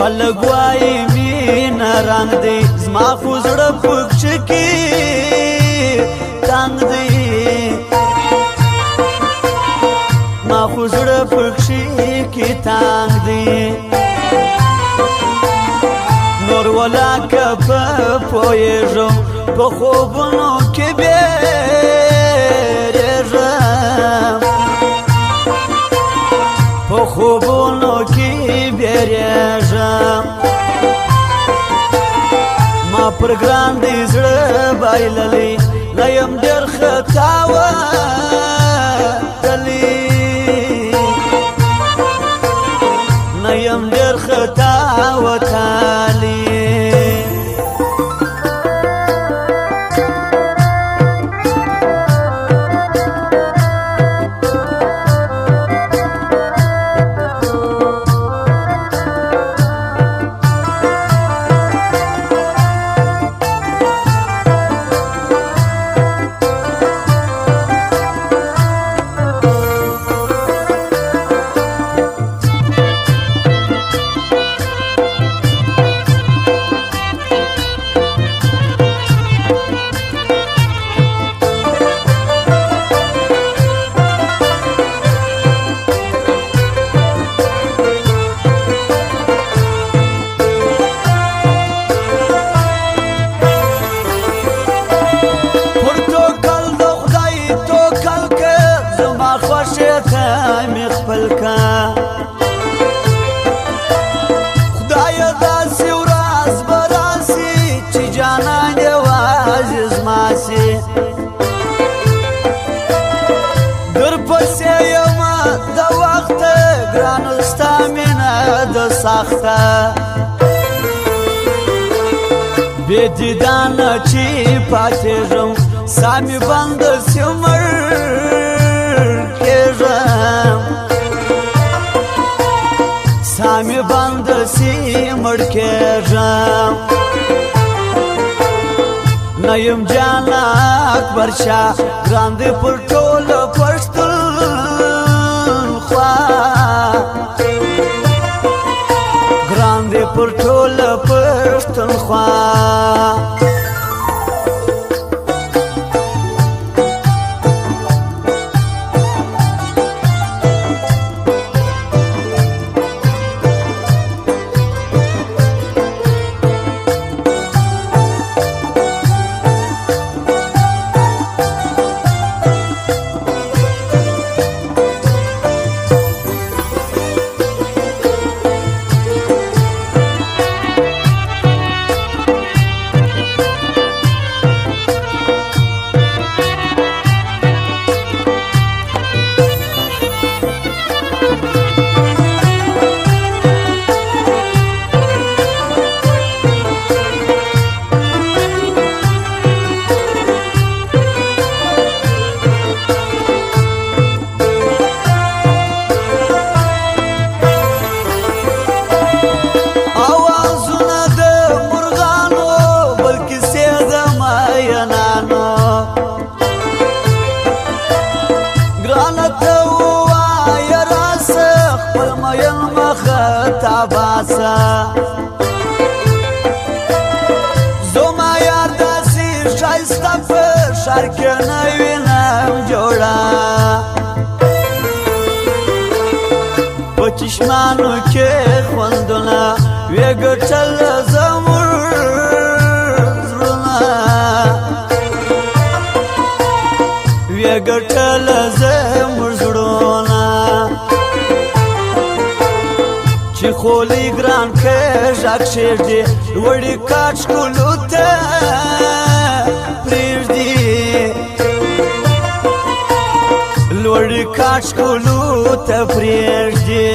خلق وای مینا رنگ دی زما خو زړه پکښ کې تنگ دی ما خو زړه پکښ کې تنگ دی نور ولاکه په پوهېږم په خوبونو کې بیرېږم په خوبونو کې بیرېږم ما پر ګران دی زړه بایللی نه یم ډېر خطا وتلی نه یم ډېر خطا وتلی خدایا داسې ورځ به راسي چې جانان یوازې زما سي درپسې یمه د وخته ګرانه ستا مینه د سخته بې دیدانه چې پاتېږم ساه مې بنده سي مړ کېږم سامی بند سی مړ کېږم نه یم جانا اکبر شاه ګران دی پر ټوله پښتونخوا ګران دی پر ټوله پښتونخوا باسا زما یار داسې ښایسته په ښار کې نه وینم جوړه په چشمانو کې خوندونه ویې ګټل زموږ زړونه ویې ګټل زموږ زړونه چې خولی ګران که ژغ شیږدي لوړې کاټ ښکلو ته پرېږدي لوړې کاټ ښکلو ته پرېږدي